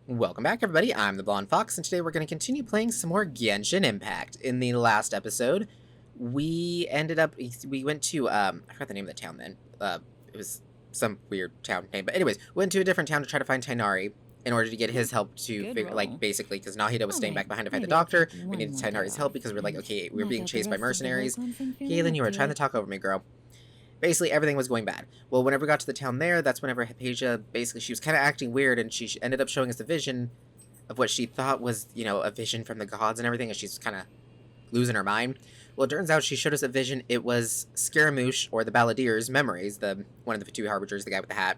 Welcome back, everybody. I'm the Blonde Fox, and today we're going to continue playing some more Genshin Impact. In the last episode, we went to, I forgot the name of the town then. It was some weird town name. But anyways, we went to a different town to try to find Tainari in order to get his help to figure, basically, because Nahida was staying back behind to fight the doctor. We needed Tainari's help because we're like, okay, we were being chased by mercenaries. Galen, you were trying to talk over me, girl. Basically, everything was going bad. Well, whenever we got to the town there, that's whenever Hypatia, basically, she was kind of acting weird, and she ended up showing us a vision of what she thought was, a vision from the gods and everything, and she's kind of losing her mind. Well, it turns out she showed us a vision. It was Scaramouche, or the Balladier's memories, one of the two harbingers, the guy with the hat.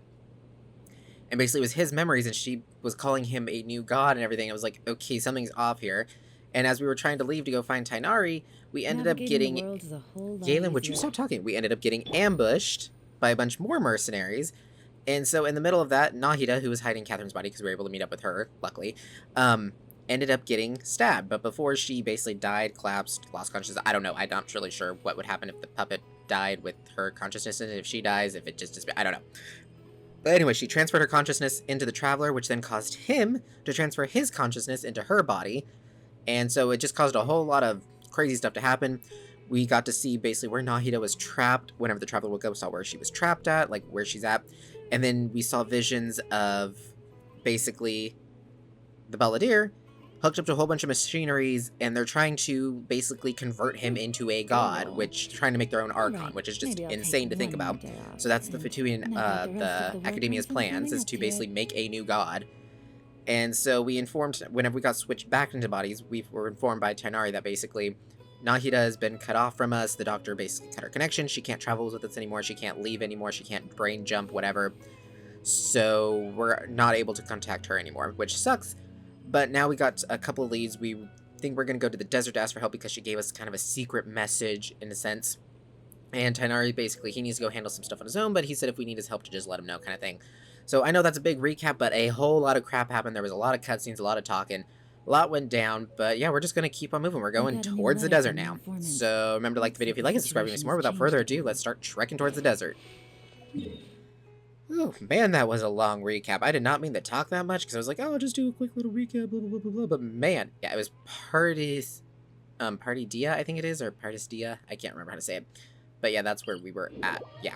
And basically, it was his memories, and she was calling him a new god and everything. I was like, okay, something's off here. And as we were trying to leave to go find Tainari, we ended up getting... Galen, would you stop talking? We ended up getting ambushed by a bunch more mercenaries. And so in the middle of that, Nahida, who was hiding Catherine's body because we were able to meet up with her, luckily, ended up getting stabbed. But before she basically died, collapsed, lost consciousness, I don't know. I'm not really sure what would happen if the puppet died with her consciousness, and if she dies, if it just I don't know. But anyway, she transferred her consciousness into the Traveler, which then caused him to transfer his consciousness into her body. And so it just caused a whole lot of crazy stuff to happen. We got to see basically where Nahida was trapped. Whenever the Traveler woke up, we saw where she was trapped at, like where she's at. And then we saw visions of basically the Balladeer hooked up to a whole bunch of machineries, and they're trying to basically convert him into a god, which trying to make their own Archon, which is just insane to think about. So that's the Fatuian, the Academia's plans, is to basically make a new god. And so we informed, whenever we got switched back into bodies, we were informed by Tainari that basically Nahida has been cut off from us. The doctor basically cut her connection. She can't travel with us anymore. She can't leave anymore. She can't brain jump, whatever. So we're not able to contact her anymore, which sucks. But now we got a couple of leads. We think we're going to go to the desert to ask for help because she gave us kind of a secret message, in a sense. And Tainari, basically, he needs to go handle some stuff on his own, but he said if we need his help to just let him know, kind of thing. So I know that's a big recap, but a whole lot of crap happened. There was a lot of cutscenes, a lot of talking. A lot went down, but yeah, we're just going to keep on moving. We're going towards the desert now. So remember to like the video if you like it, subscribe to me some more. Without further ado, let's start trekking towards the desert. Oh, man, that was a long recap. I did not mean to talk that much, because I was like, oh, I'll just do a quick little recap, blah, blah, blah, blah, blah. But man, yeah, it was Party Dia, I think it is, or Partis Dia. I can't remember how to say it. But yeah, that's where we were at. Yeah.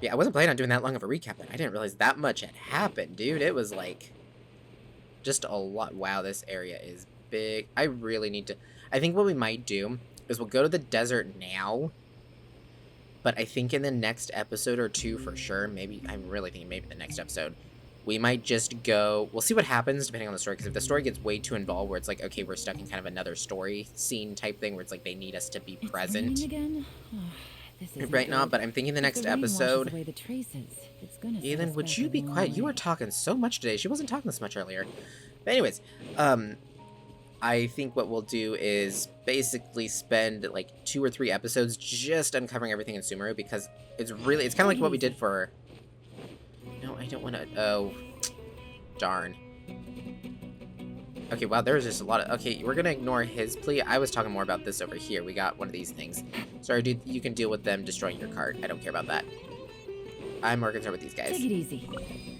Yeah, I wasn't planning on doing that long of a recap, but I didn't realize that much had happened, dude. It was like just a lot. Wow, this area is big. I really need to... I think what we might do is we'll go to the desert now, but I think in the next episode or two for sure, maybe, I'm really thinking maybe the next episode, we might just go... We'll see what happens depending on the story, because if the story gets way too involved where it's like, okay, we're stuck in kind of another story scene type thing where it's like they need us to be present. Right now, but I'm thinking the next episode... Ethan, would you be quiet? You were talking so much today. She wasn't talking this much earlier. But anyways, I think what we'll do is basically spend like 2 or 3 episodes just uncovering everything in Sumeru, because it's kind of like what we did for... No, I don't want to... Oh, darn. Okay, wow, there's just a lot of... Okay, we're gonna ignore his plea. I was talking more about this over here. We got one of these things. Sorry, dude, you can deal with them destroying your cart. I don't care about that. I'm more concerned with these guys. Take it easy.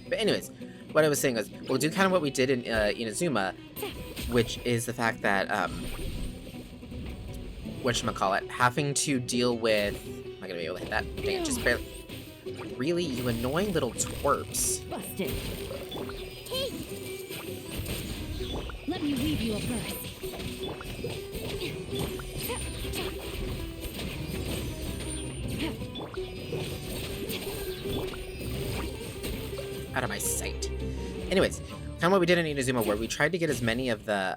But anyways, what I was saying was, we'll do kind of what we did in Inazuma, which is the fact that, whatchamacallit, having to deal with... Am I gonna be able to hit that? Dang it, just barely... Really? You annoying little twerps. Busted. Let me weave you a verse. Out of my sight. Anyways, kind of what we did in Inazuma, where we tried to get as many of the,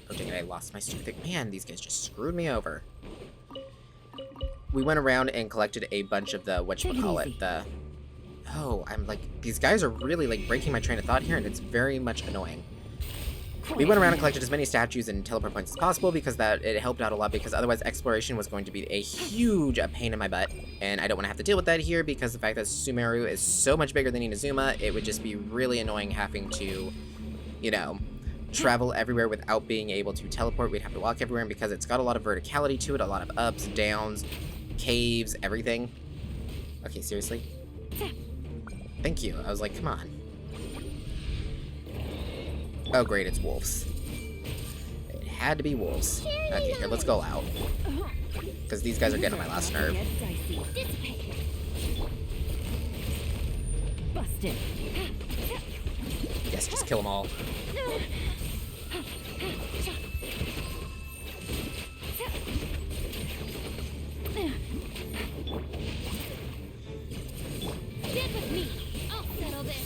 oh dang it, I lost my stupid thing. Man, these guys just screwed me over. We went around and collected a bunch of the, oh, I'm like, these guys are really, like, breaking my train of thought here, and it's very much annoying. We went around and collected as many statues and teleport points as possible, because it helped out a lot, because otherwise exploration was going to be a huge pain in my butt, and I don't want to have to deal with that here, because the fact that Sumeru is so much bigger than Inazuma, it would just be really annoying having to, travel everywhere without being able to teleport. We'd have to walk everywhere, and because it's got a lot of verticality to it, a lot of ups, downs, caves, everything. Okay, seriously? Thank you. I was like, come on. Oh, great, it's wolves. It had to be wolves. Okay, here, let's go out. Because these guys are getting on my last nerve. Busted. Yes, just kill them all. Get with me. I'll settle this.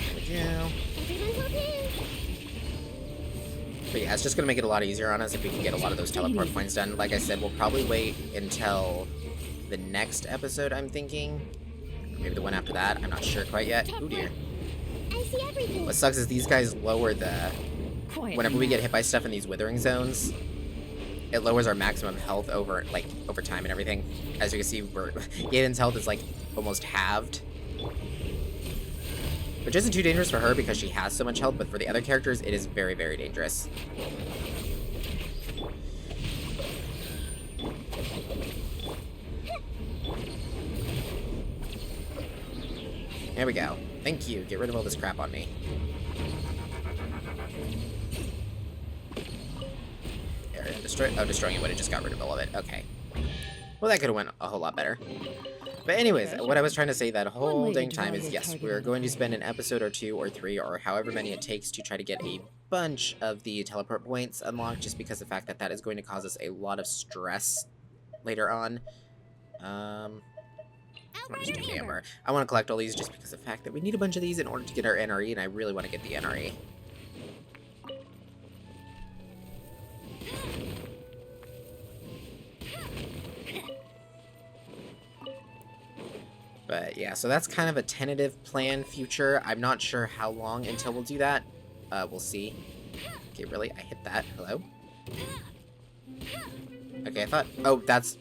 There we go. Everyone will dance. But yeah, it's just going to make it a lot easier on us if we can get a lot of those teleport points done. Like I said, we'll probably wait until the next episode, I'm thinking. Or maybe the one after that. I'm not sure quite yet. Ooh, dear. I see everything. What sucks is these guys lower the... Whenever we get hit by stuff in these withering zones, it lowers our maximum health over time and everything. As you can see, Yaiden's health is like almost halved. Which isn't too dangerous for her because she has so much health, but for the other characters, it is very, very dangerous. There we go. Thank you. Get rid of all this crap on me. There, destroying it would have just got rid of all of it. Okay. Well, that could have went a whole lot better. But anyways, what I was trying to say that whole dang time is, yes, we're going to spend an episode or 2 or 3 or however many it takes to try to get a bunch of the teleport points unlocked, just because of the fact that that is going to cause us a lot of stress later on. I want to collect all these just because of the fact that we need a bunch of these in order to get our NRE, and I really want to get the NRE. But yeah, so that's kind of a tentative plan future. I'm not sure how long until we'll do that. We'll see. Okay, really? I hit that. Hello? Okay, I thought... Oh, that's...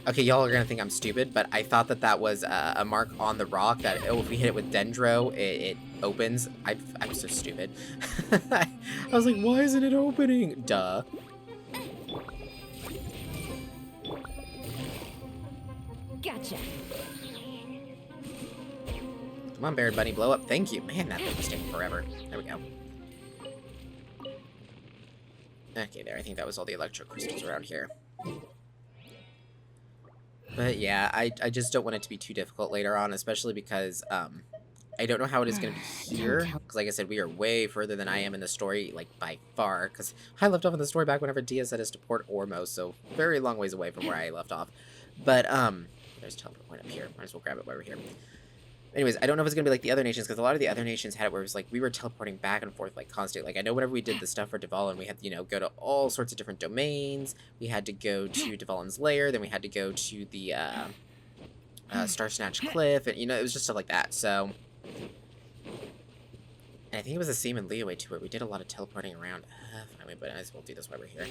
Okay, y'all are gonna think I'm stupid, but I thought that that was a mark on the rock that, oh, if we hit it with Dendro, it opens. I'm so stupid. I was like, why isn't it opening? Duh. Gotcha. Come on, Baron Bunny, blow up. Thank you. Man, that thing was taking forever. There we go. Okay, there. I think that was all the electro crystals around here. But yeah, I just don't want it to be too difficult later on, especially because I don't know how it is going to be here. Because like I said, we are way further than I am in the story, like by far. Because I left off in the story back whenever Dia set us to Port Ormos, so very long ways away from where I left off. But there's a teleport point up here. Might as well grab it while we're here. Anyways, I don't know if it's going to be like the other nations, because a lot of the other nations had it where it was like we were teleporting back and forth like constantly. Like I know whenever we did the stuff for Dvalin, we had to, you know, go to all sorts of different domains. We had to go to Dvalin's lair, then we had to go to the Star Snatch Cliff, and you know, it was just stuff like that. So, and I think it was the same in Leeway too, where we did a lot of teleporting around. Fine, but I might as well do this while we're here.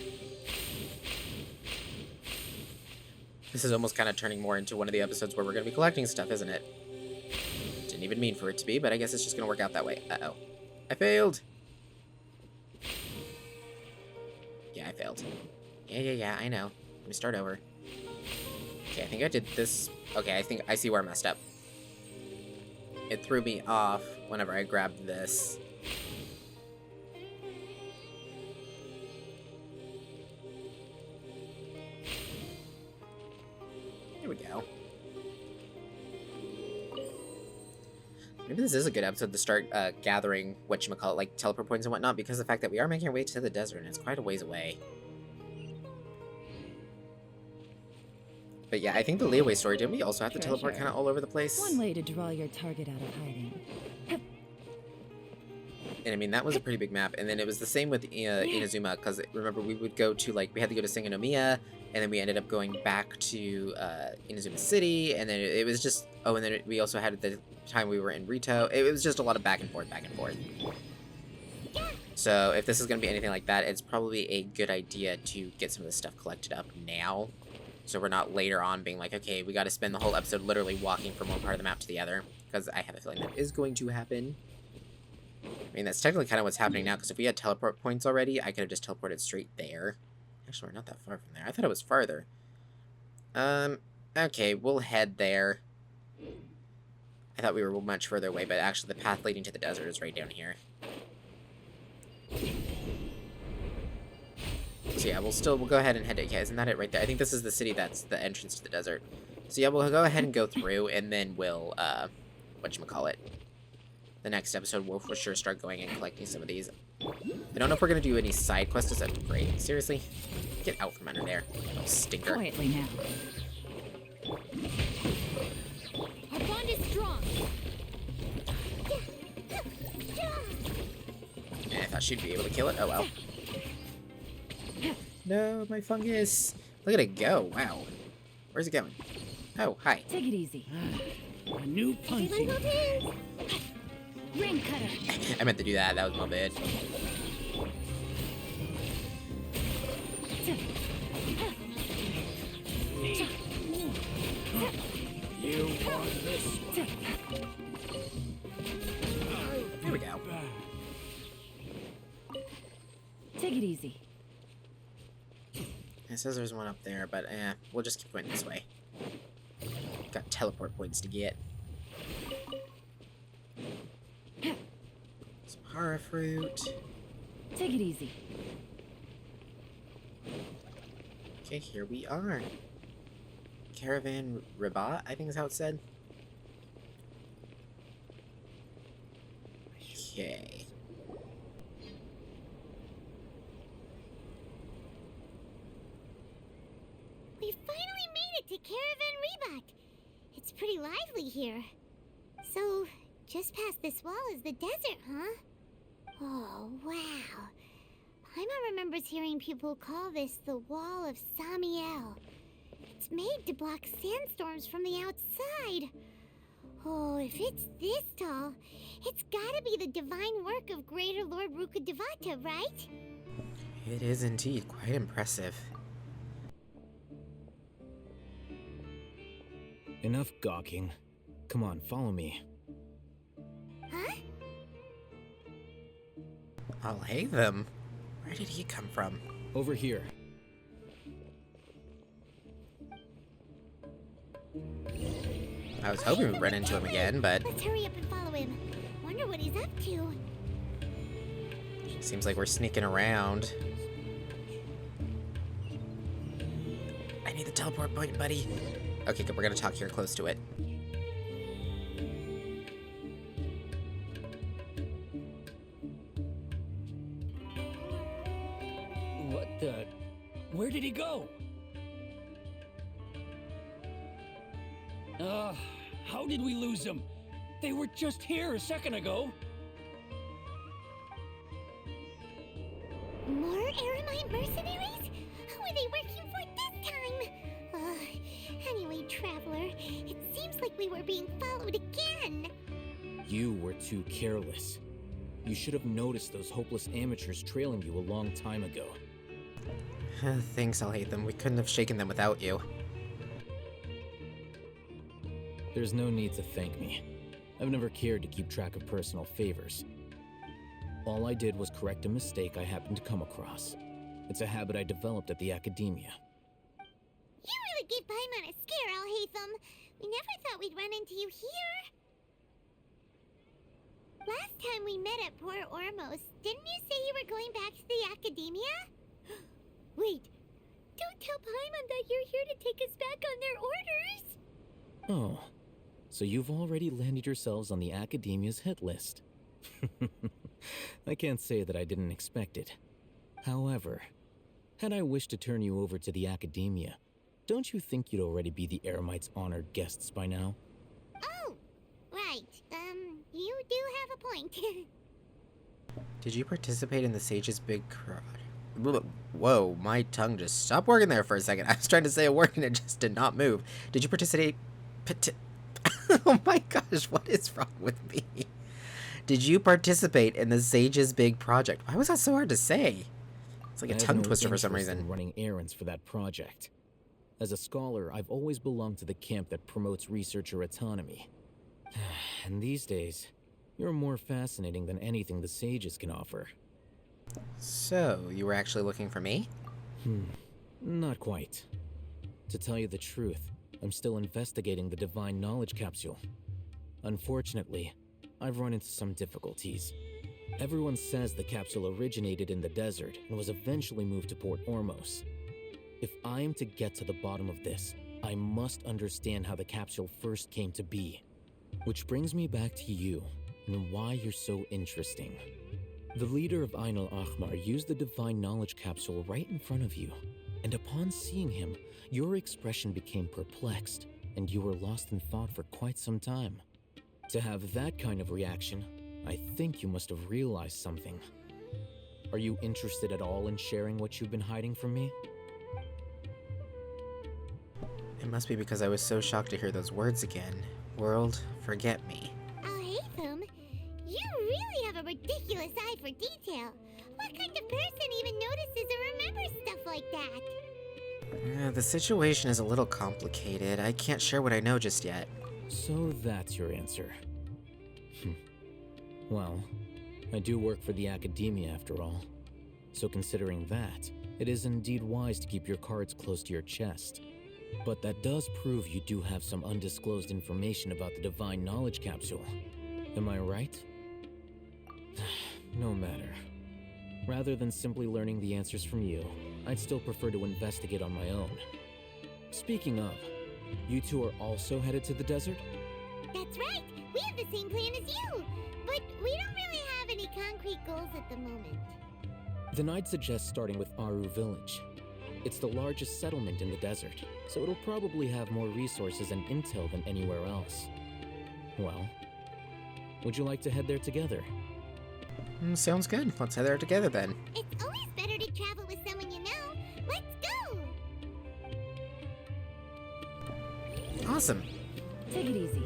This is almost kind of turning more into one of the episodes where we're going to be collecting stuff, isn't it? Didn't even mean for it to be, but I guess it's just gonna work out that way. Uh-oh. I failed! Yeah, I failed. Yeah, I know. Let me start over. Okay, I think I did this... Okay, I think I see where I messed up. It threw me off whenever I grabbed this. Here we go. Maybe this is a good episode to start gathering whatchamacallit, like teleport points and whatnot, because of the fact that we are making our way to the desert and it's quite a ways away. But yeah, I think the Leeway story, didn't we also have to teleport kind of all over the place? One way to draw your target out of hiding. And I mean, that was a pretty big map. And then it was the same with Inazuma, because remember, we would go to, like, we had to go to Sangonomiya, and then we ended up going back to Inazuma City, and then it was just... Oh, and then we also had the time we were in Rito. It was just a lot of back and forth, back and forth. So if this is going to be anything like that, it's probably a good idea to get some of this stuff collected up now. So we're not later on being like, okay, we got to spend the whole episode literally walking from one part of the map to the other. Because I have a feeling that is going to happen. I mean, that's technically kind of what's happening now, because if we had teleport points already, I could have just teleported straight there. Actually, we're not that far from there. I thought it was farther. Okay, we'll head there. I thought we were much further away, but actually the path leading to the desert is right down here. So yeah, we'll go ahead and head to, yeah, isn't that it right there? I think this is the city that's the entrance to the desert. So yeah, we'll go ahead and go through, and then we'll, whatchamacallit. The next episode, we'll for sure start going and collecting some of these. I don't know if we're gonna do any side quests. That'd be great. Seriously? Get out from under there, you stinker. Quietly now. Our bond is strong. And I thought she'd be able to kill it. Oh well. No, my fungus. Look at it go. Wow. Where's it going? Oh, hi. Take it easy. A new punching. Ring cutter. I meant to do that. That was my bad. You want this one. There we go. Take it easy. It says there's one up there, but we'll just keep going this way. Got teleport points to get. Some Hara fruit. Take it easy. Okay, here we are. Caravan Rabat, I think is how it's said. Okay. We finally made it to Caravan Rebat. It's pretty lively here. So, just past this wall is the desert, huh? Oh, wow. Paimon remembers hearing people call this the Wall of Samiel. It's made to block sandstorms from the outside. Oh, if it's this tall, it's gotta be the divine work of Greater Lord Rukkhadevata, right? It is indeed quite impressive. Enough gawking. Come on, follow me. Huh? I'll hate them. Where did he come from? Over here. I was hoping we'd run into him again, but Let's hurry up and follow him. Wonder what he's up to. seems like we're sneaking around. I need the teleport point, buddy. Okay, good. We're gonna talk here close to it. What the? Where did he go? How did we lose him? They were just here a second ago. More Aramite mercenaries? Who are they working for this time? Anyway, Traveler, it seems like we were being followed again. You were too careless. You should have noticed those hopeless amateurs trailing you a long time ago. Thanks, I'll hate them. We couldn't have shaken them without you. There's no need to thank me. I've never cared to keep track of personal favors. All I did was correct a mistake I happened to come across. It's a habit I developed at the academia. You really gave Paimon a scare, Alhaitham. We never thought we'd run into you here. Last time we met at Port Ormos, didn't you say you were going back to the academia? Wait, don't tell Paimon that you're here to take us back on their orders. Oh, so you've already landed yourselves on the academia's hit list. I can't say that I didn't expect it. However, had I wished to turn you over to the academia, don't you think you'd already be the Eremites' honored guests by now? Oh, right. You do have a point. Did you participate in the Sage's big crowd? Whoa, my tongue just stopped working there for a second. I was trying to say a word and it just did not move. Did you participate? Oh my gosh, what is wrong with me? Did you participate in the Sage's big project? Why was that so hard to say? It's like a tongue twister for some reason. Running errands for that project. As a scholar, I've always belonged to the camp that promotes researcher autonomy. And these days, you're more fascinating than anything the Sages can offer. So, you were actually looking for me? Not quite. To tell you the truth, I'm still investigating the Divine Knowledge Capsule. Unfortunately, I've run into some difficulties. Everyone says the capsule originated in the desert and was eventually moved to Port Ormos. If I am to get to the bottom of this, I must understand how the capsule first came to be. Which brings me back to you and why you're so interesting. The leader of Ain al-Ahmar used the divine knowledge capsule right in front of you, and upon seeing him, your expression became perplexed, and you were lost in thought for quite some time. To have that kind of reaction, I think you must have realized something. Are you interested at all in sharing what you've been hiding from me? It must be because I was so shocked to hear those words again. World, forget me. Oh, hey, Boom. You really have a ridiculous eye for detail. What kind of person even notices or remembers stuff like that? The situation is a little complicated. I can't share what I know just yet. So that's your answer. Well, I do work for the academia after all. So considering that, it is indeed wise to keep your cards close to your chest. But that does prove you do have some undisclosed information about the divine knowledge capsule. Am I right? No matter. Rather than simply learning the answers from you, I'd still prefer to investigate on my own. Speaking of, you two are also headed to the desert? That's right. We have the same plan as you. But we don't really have any concrete goals at the moment. Then I'd suggest starting with Aru Village. It's the largest settlement in the desert, so it'll probably have more resources and intel than anywhere else. Well, would you like to head there together? Sounds good. Let's head there together then. It's always better to travel with someone you know. Let's go! Awesome. Take it easy.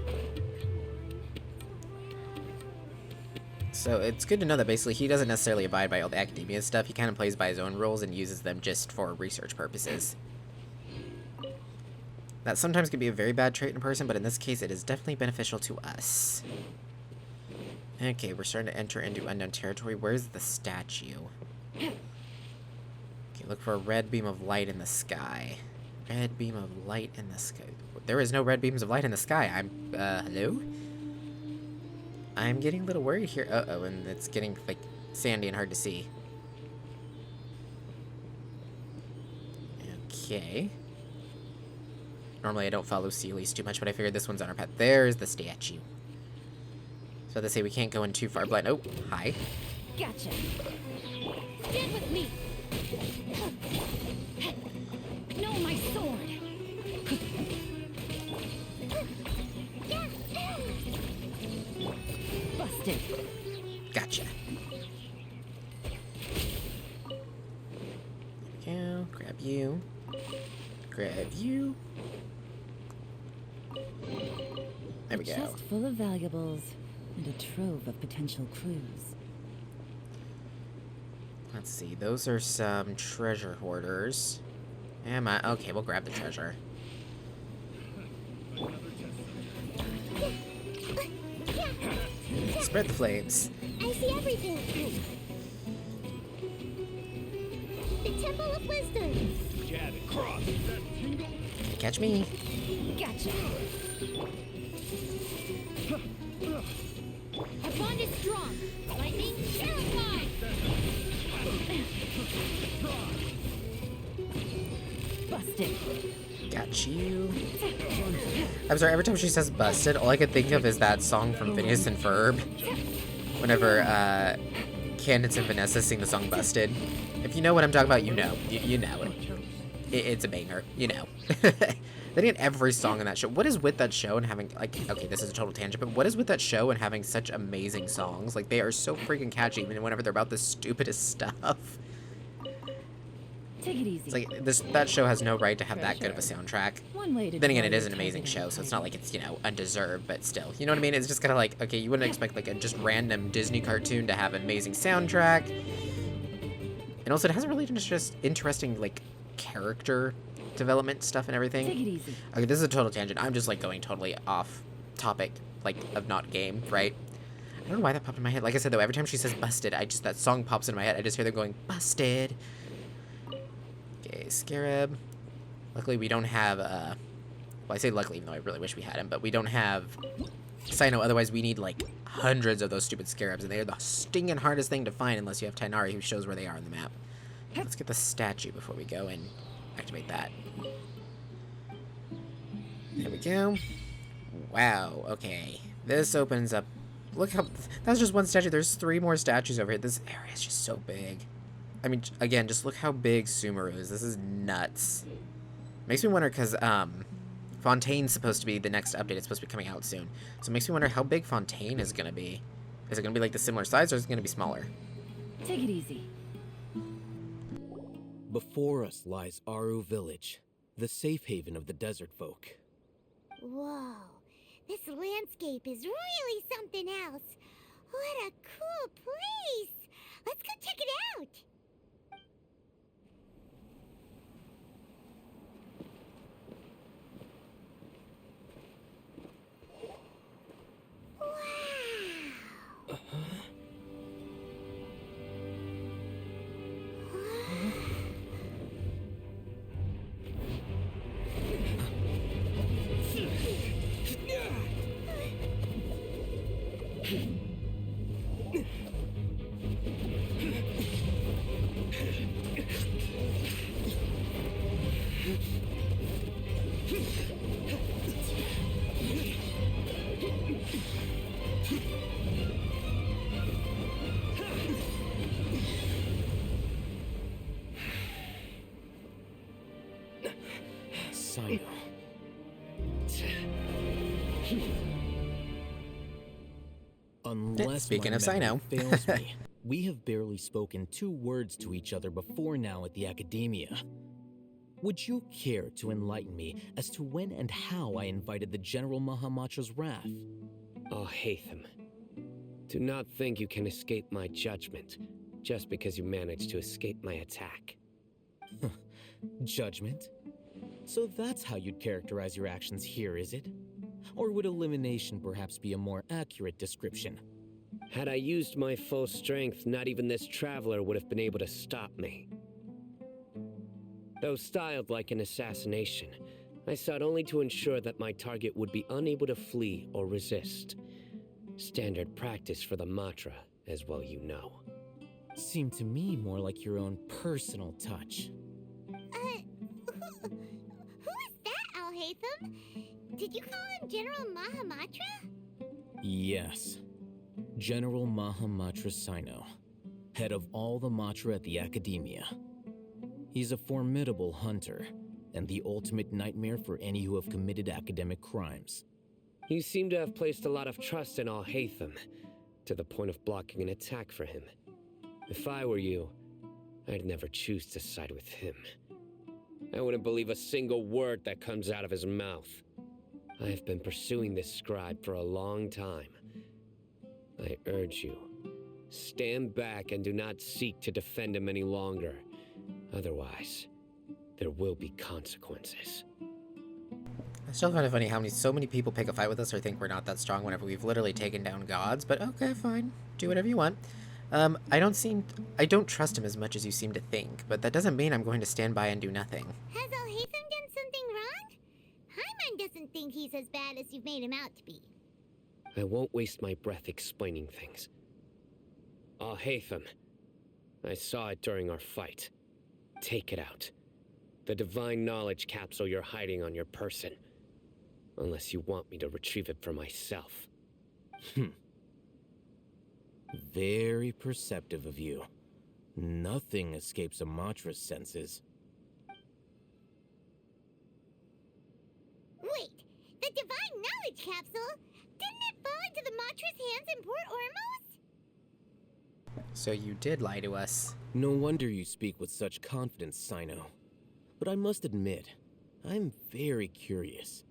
So it's good to know that basically he doesn't necessarily abide by all the academia stuff. He kind of plays by his own rules and uses them just for research purposes. That sometimes can be a very bad trait in a person, but in this case it is definitely beneficial to us. Okay, we're starting to enter into unknown territory. Where's the statue? Okay, look for a red beam of light in the sky. Red beam of light in the sky. There is no red beams of light in the sky. Hello? I'm getting a little worried here. Uh-oh, and it's getting, like, sandy and hard to see. Okay. Normally I don't follow Sealies too much, but I figured this one's on our path. There's the statue. So they say we can't go in too far blind. Oh, hi. Gotcha. Stand with me. No, my sword. Busted. Gotcha. There we go. Grab you. Grab you. There we go. Chest full of valuables and a trove of potential clues. Let's see. Those are some treasure hoarders. Am I? Okay, we'll grab the treasure. Spread the flames. I see everything. The Temple of Wisdom. Catch me. Gotcha. Our bond is strong. Lightning terrified. Busted. Got you. I'm sorry, every time she says busted, all I could think of is that song from Phineas and Ferb. Whenever Candace and Vanessa sing the song Busted. If you know what I'm talking about, you know. You know it. It's a banger. You know. They did every song in that show. What is with that show and having, like, okay, this is a total tangent, but what is with that show and having such amazing songs? Like, they are so freaking catchy, even whenever they're about the stupidest stuff. Take it easy. It's like, that show has no right to have that good of a soundtrack. One way to Then again, tell it is your an amazing target show, so it's tight. not like it's, you know, undeserved, but still. You know what I mean? It's just kind of like, okay, you wouldn't expect, like, a just random Disney cartoon to have an amazing soundtrack. And also, it has a really just interesting, like, character development stuff and everything. Take it easy. Okay, this is a total tangent. I'm just, like, going totally off topic, like, of not game, right? I don't know why that popped in my head. Like I said, though, every time she says busted, that song pops in my head. I just hear them going, busted. Okay, Scarab. Luckily, we don't have, well, I say luckily, even though I really wish we had him, but we don't have Sino, otherwise we need, like, hundreds of those stupid scarabs, and they are the stinging hardest thing to find unless you have Tainari who shows where they are on the map. Let's get the statue before we go and activate that. There we go. Wow, okay. This opens up... Look how... That's just one statue. There's 3 more statues over here. This area is just so big. I mean, again, just look how big Sumeru is. This is nuts. Makes me wonder, because, Fontaine's supposed to be the next update. It's supposed to be coming out soon. So it makes me wonder how big Fontaine is going to be. Is it going to be, like, the similar size, or is it going to be smaller? Take it easy. Before us lies Aru Village, the safe haven of the desert folk. Whoa, this landscape is really something else. What a cool place! Let's go check it out! Wow! Sino. Unless Speaking my of Sino. memory fails me, we have barely spoken 2 words to each other before now at the Academia. Would you care to enlighten me as to when and how I invited the General Mahamatra's wrath? Oh, Hatham. Do not think you can escape my judgment just because you managed to escape my attack. Judgment? So that's how you'd characterize your actions here, is it? Or would elimination perhaps be a more accurate description? Had I used my full strength, not even this traveler would have been able to stop me. Though styled like an assassination, I sought only to ensure that my target would be unable to flee or resist. Standard practice for the Matra, as well you know. Seemed to me more like your own personal touch. Who is that, Al-Haytham? Did you call him General Mahamatra? Yes. General Mahamatra Sino, head of all the Matra at the Academia. He's a formidable hunter, and the ultimate nightmare for any who have committed academic crimes. You seem to have placed a lot of trust in Al-Haytham, to the point of blocking an attack for him. If I were you, I'd never choose to side with him. I wouldn't believe a single word that comes out of his mouth. I have been pursuing this scribe for a long time. I urge you, stand back and do not seek to defend him any longer. Otherwise, there will be consequences. I still find it funny how so many people pick a fight with us or think we're not that strong whenever we've literally taken down gods, but okay, fine. Do whatever you want. I don't trust him as much as you seem to think, but that doesn't mean I'm going to stand by and do nothing. Has Al-Haytham done something wrong? Hyman doesn't think he's as bad as you've made him out to be. I won't waste my breath explaining things. Al-Haytham, I saw it during our fight. Take it out. The divine knowledge capsule you're hiding on your person. Unless you want me to retrieve it for myself. Very perceptive of you. Nothing escapes a Matra's senses. Wait, the divine knowledge capsule? Didn't it fall into the Matra's hands in Port Ormos? So you did lie to us. No wonder you speak with such confidence, Sino. But I must admit, I'm very curious.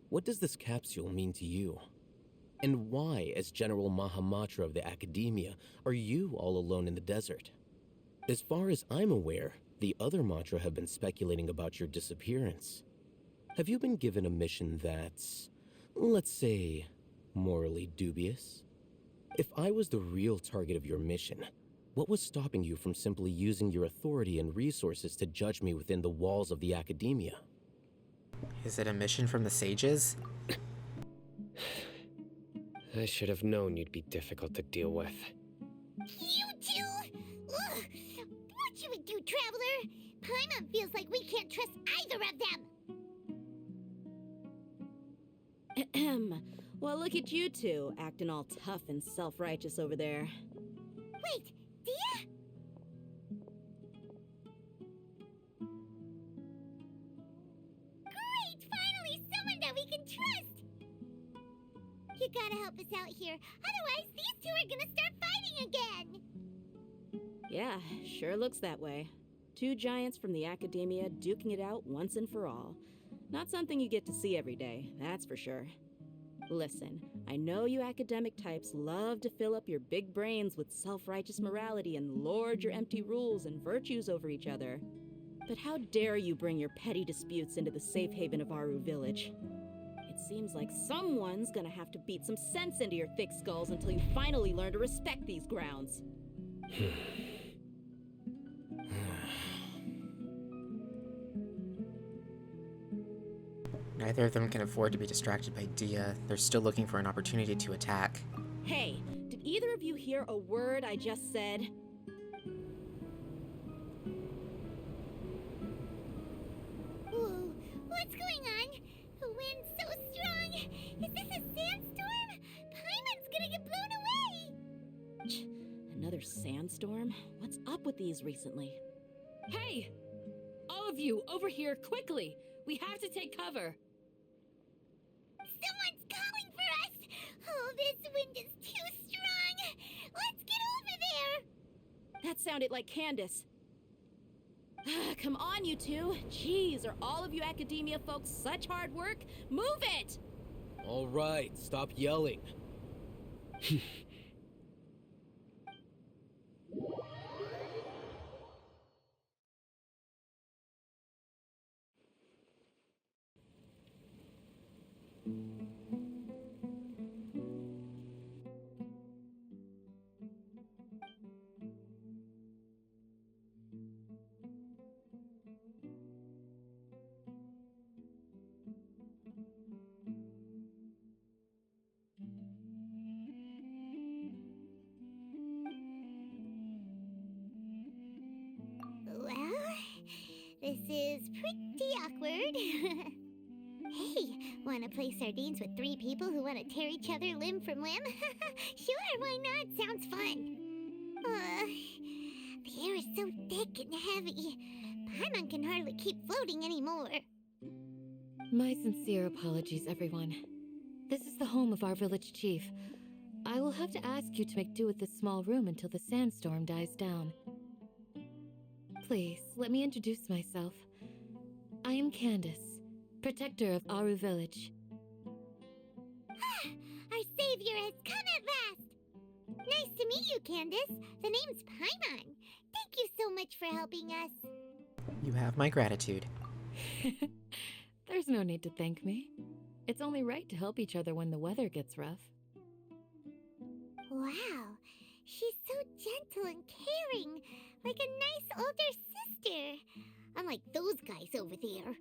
What does this capsule mean to you? And why, as General Mahamatra of the Academia, are you all alone in the desert? As far as I'm aware, the other Matra have been speculating about your disappearance. Have you been given a mission that's, let's say, morally dubious? If I was the real target of your mission, what was stopping you from simply using your authority and resources to judge me within the walls of the Academia? Is it a mission from the sages? I should have known you'd be difficult to deal with. You two! Ugh. What you would do, Traveler? Paimon feels like we can't trust either of them. Ahem. Well, look at you two, acting all tough and self-righteous over there. Wait, Dia? Great! Finally, someone that we can trust! You gotta help us out here, otherwise these two are gonna start fighting again! Yeah, sure looks that way. Two giants from the academia duking it out once and for all. Not something you get to see every day, that's for sure. Listen, I know you academic types love to fill up your big brains with self-righteous morality and lord your empty rules and virtues over each other. But how dare you bring your petty disputes into the safe haven of Aru Village? It seems like someone's gonna have to beat some sense into your thick skulls until you finally learn to respect these grounds. Neither of them can afford to be distracted by Dia. They're still looking for an opportunity to attack. Hey, did either of you hear a word I just said? Whoa, what's going on? The wind's so strong! Is this a sandstorm? Paimon's gonna get blown away! Another sandstorm? What's up with these recently? Hey! All of you, over here, quickly! We have to take cover! Someone's calling for us! Oh, this wind is too strong! Let's get over there! That sounded like Candace. Come on, you two. Jeez, are all of you academia folks such hard work? Move it! All right, stop yelling. Well, this is pretty awkward. Hey, wanna play sardines with three people who wanna tear each other limb from limb? Sure, why not? Sounds fun. The air is so thick and heavy. Paimon can hardly keep floating anymore. My sincere apologies, everyone. This is the home of our village chief. I will have to ask you to make do with this small room until the sandstorm dies down. Please, let me introduce myself. I am Candace, protector of Aru Village. Our savior has come at last! Nice to meet you, Candace. The name's Paimon. Thank you so much for helping us. You have my gratitude. There's no need to thank me. It's only right to help each other when the weather gets rough. Wow, she's so gentle and caring, like a nice older sister. Unlike those guys over there.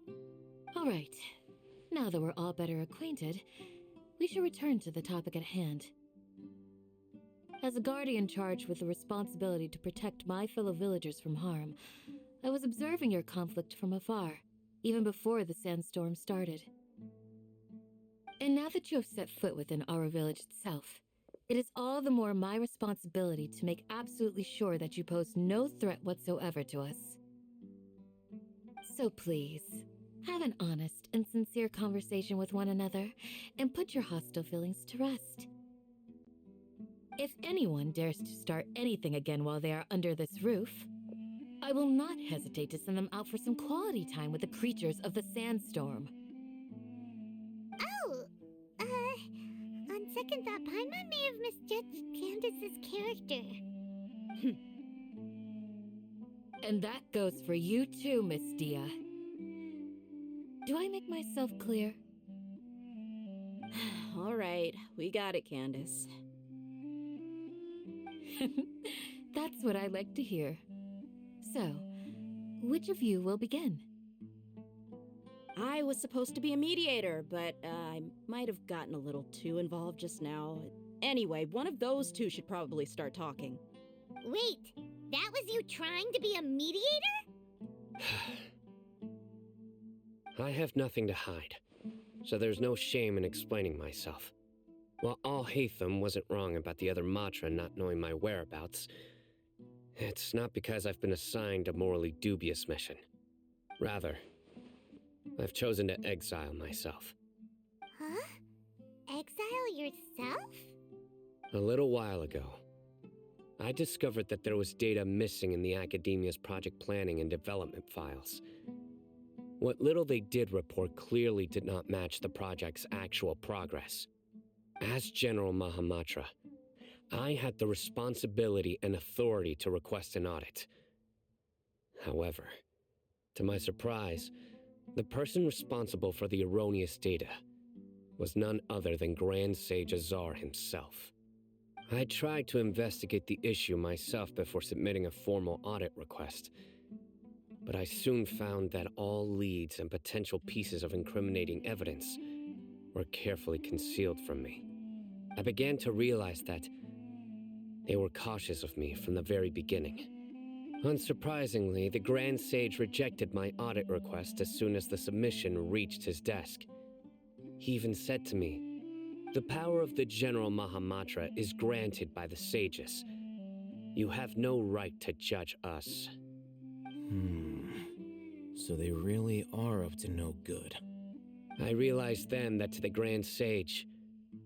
All right. Now that we're all better acquainted, we should return to the topic at hand. As a guardian charged with the responsibility to protect my fellow villagers from harm, I was observing your conflict from afar, even before the sandstorm started. And now that you have set foot within our village itself, it is all the more my responsibility to make absolutely sure that you pose no threat whatsoever to us. So please, have an honest and sincere conversation with one another and put your hostile feelings to rest. If anyone dares to start anything again while they are under this roof, I will not hesitate to send them out for some quality time with the creatures of the sandstorm. Oh, on second thought, Paimon may have misjudged Candace's character. And that goes for you too, Miss Dia. Do I make myself clear? All right, we got it, Candace. That's what I like to hear. So, which of you will begin? I was supposed to be a mediator, but I might have gotten a little too involved just now. Anyway, one of those two should probably start talking. Wait, that was you trying to be a mediator? I have nothing to hide, so there's no shame in explaining myself. While Al-Haytham wasn't wrong about the other Matra not knowing my whereabouts, it's not because I've been assigned a morally dubious mission. Rather, I've chosen to exile myself. Huh? Exile yourself? A little while ago, I discovered that there was data missing in the Academia's project planning and development files. What little they did report clearly did not match the project's actual progress. As General Mahamatra, I had the responsibility and authority to request an audit. However, to my surprise, the person responsible for the erroneous data was none other than Grand Sage Azar himself. I tried to investigate the issue myself before submitting a formal audit request, but I soon found that all leads and potential pieces of incriminating evidence were carefully concealed from me. I began to realize that they were cautious of me from the very beginning. Unsurprisingly, the Grand Sage rejected my audit request as soon as the submission reached his desk. He even said to me, "The power of the General Mahamatra is granted by the sages. You have no right to judge us." So they really are up to no good. I realized then that to the Grand Sage,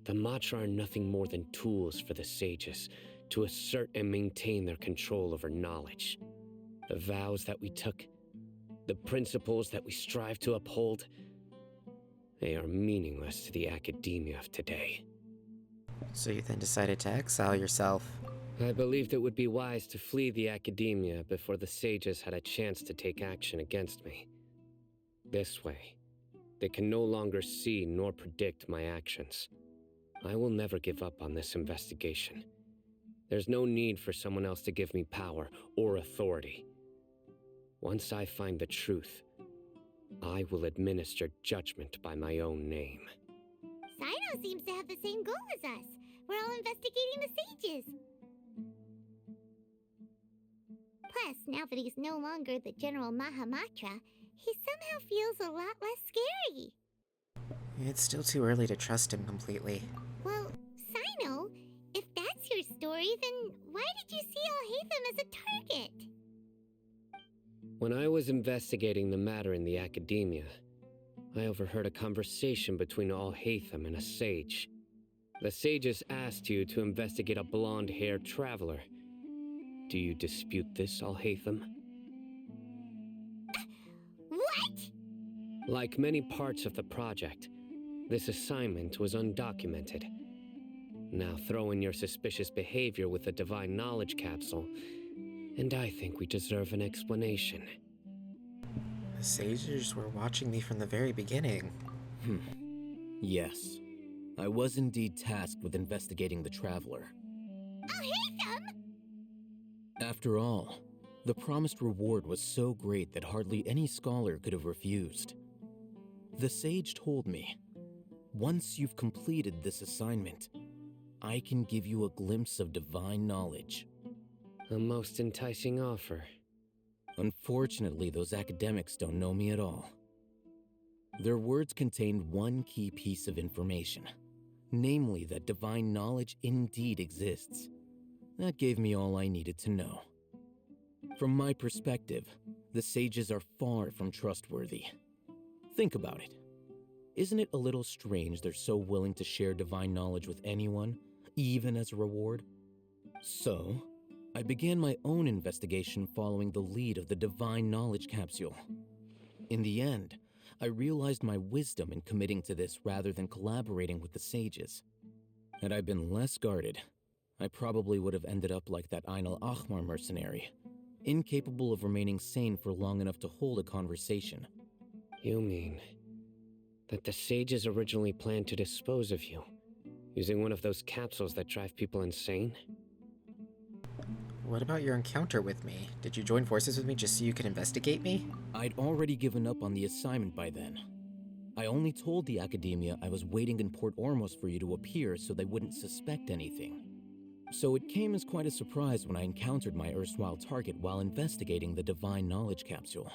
the Matra are nothing more than tools for the sages to assert and maintain their control over knowledge. The vows that we took, the principles that we strive to uphold, they are meaningless to the academia of today. So you then decided to exile yourself. I believed it would be wise to flee the academia before the sages had a chance to take action against me. This way, they can no longer see nor predict my actions. I will never give up on this investigation. There's no need for someone else to give me power or authority. Once I find the truth, I will administer judgment by my own name. Sino seems to have the same goal as us. We're all investigating the sages. Plus, now that he's no longer the General Mahamatra, he somehow feels a lot less scary. It's still too early to trust him completely. Well, Sino, if that's your story, then why did you see Al-Haytham as a target? When I was investigating the matter in the academia, I overheard a conversation between Al-Haytham and a sage. The sages asked you to investigate a blonde-haired traveler. Do you dispute this, Al-Haytham? What? Like many parts of the project, this assignment was undocumented. Now throw in your suspicious behavior with the Divine Knowledge Capsule, and I think we deserve an explanation. The sages were watching me from the very beginning. Yes. I was indeed tasked with investigating the Traveler. Al-Haytham? After all, the promised reward was so great that hardly any scholar could have refused. The sage told me, once you've completed this assignment, I can give you a glimpse of divine knowledge. A most enticing offer. Unfortunately, those academics don't know me at all. Their words contained one key piece of information, namely that divine knowledge indeed exists. That gave me all I needed to know. From my perspective, the sages are far from trustworthy. Think about it. Isn't it a little strange they're so willing to share divine knowledge with anyone, even as a reward? So, I began my own investigation following the lead of the Divine Knowledge Capsule. In the end, I realized my wisdom in committing to this rather than collaborating with the sages. Had I been less guarded, I probably would have ended up like that Ain al-Ahmar mercenary, incapable of remaining sane for long enough to hold a conversation. You mean that the sages originally planned to dispose of you, using one of those capsules that drive people insane? What about your encounter with me? Did you join forces with me just so you could investigate me? I'd already given up on the assignment by then. I only told the Academia I was waiting in Port Ormos for you to appear so they wouldn't suspect anything. So it came as quite a surprise when I encountered my erstwhile target while investigating the Divine Knowledge Capsule.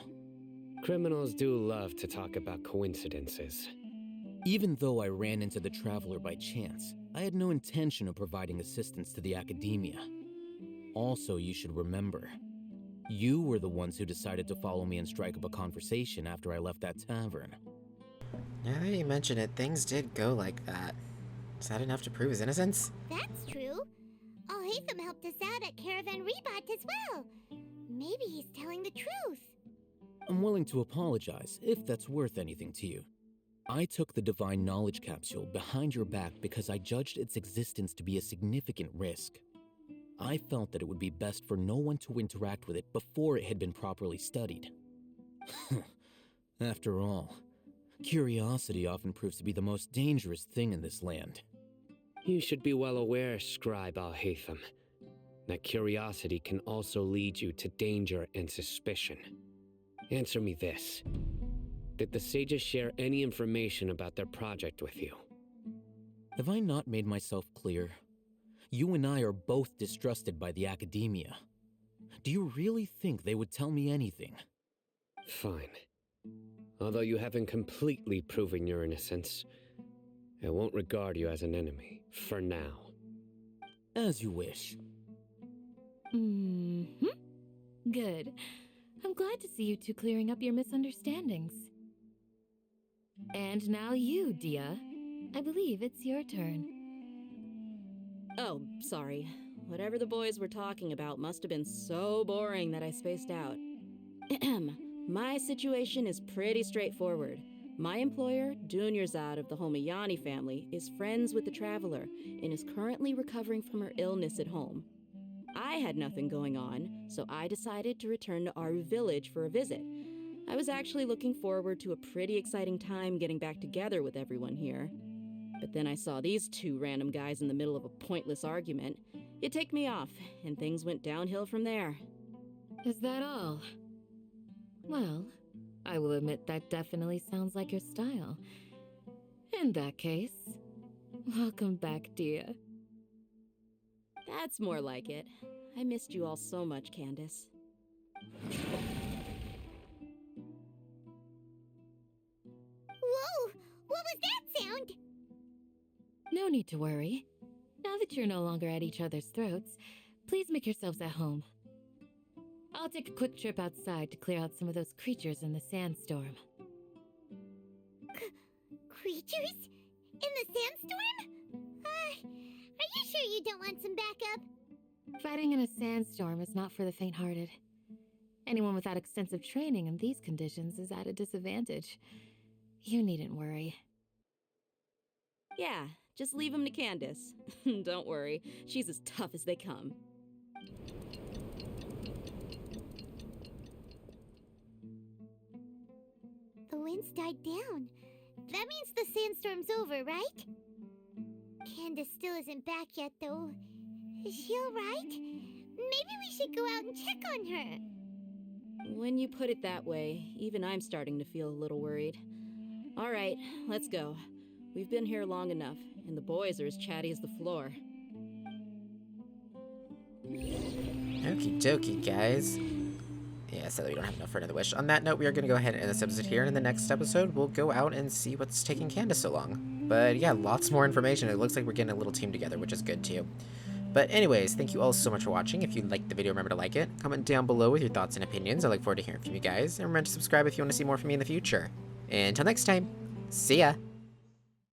Criminals do love to talk about coincidences. Even though I ran into the Traveler by chance, I had no intention of providing assistance to the Academia. Also, you should remember, you were the ones who decided to follow me and strike up a conversation after I left that tavern. Now that you mention it, things did go like that. Is that enough to prove his innocence? That's true. Alhaitham helped us out at Caravan Rebot as well. Maybe he's telling the truth. I'm willing to apologize, if that's worth anything to you. I took the Divine Knowledge Capsule behind your back because I judged its existence to be a significant risk. I felt that it would be best for no one to interact with it before it had been properly studied. After all, curiosity often proves to be the most dangerous thing in this land. You should be well aware, Scribe Alhaitham, that curiosity can also lead you to danger and suspicion. Answer me this. Did the sages share any information about their project with you? Have I not made myself clear? You and I are both distrusted by the Academia. Do you really think they would tell me anything? Fine. Although you haven't completely proven your innocence, I won't regard you as an enemy, for now. As you wish. Good. I'm glad to see you two clearing up your misunderstandings. And now you, Dia. I believe it's your turn. Oh, sorry. Whatever the boys were talking about must have been so boring that I spaced out. My situation is pretty straightforward. My employer, Dunyarzad of the Homayani family, is friends with the Traveler and is currently recovering from her illness at home. I had nothing going on, so I decided to return to Aru village for a visit. I was actually looking forward to a pretty exciting time getting back together with everyone here. But then I saw these two random guys in the middle of a pointless argument. It ticked me off, and things went downhill from there. Is that all? Well, I will admit that definitely sounds like your style. In that case, welcome back, Dia. That's more like it. I missed you all so much, Candace. Whoa! What was that sound? No need to worry. Now that you're no longer at each other's throats, please make yourselves at home. I'll take a quick trip outside to clear out some of those creatures in the sandstorm. Creatures? In the sandstorm? Are you sure you don't want some backup? Fighting in a sandstorm is not for the faint-hearted. Anyone without extensive training in these conditions is at a disadvantage. You needn't worry. Yeah, just leave him to Candace. Don't worry, she's as tough as they come. The wind's died down. That means the sandstorm's over, right? Candace still isn't back yet, though. Is she alright? Maybe we should go out and check on her. When you put it that way, even I'm starting to feel a little worried. All right, let's go. We've been here long enough, and the boys are as chatty as the floor. Okie dokie, guys. Yeah, so we don't have enough for another wish. On that note, we are going to go ahead and end this episode here, and in the next episode, we'll go out and see what's taking Candace so long. But yeah, lots more information. It looks like we're getting a little team together, which is good too. But anyways, thank you all so much for watching. If you liked the video, remember to like it. Comment down below with your thoughts and opinions. I look forward to hearing from you guys. And remember to subscribe if you want to see more from me in the future. And until next time, see ya!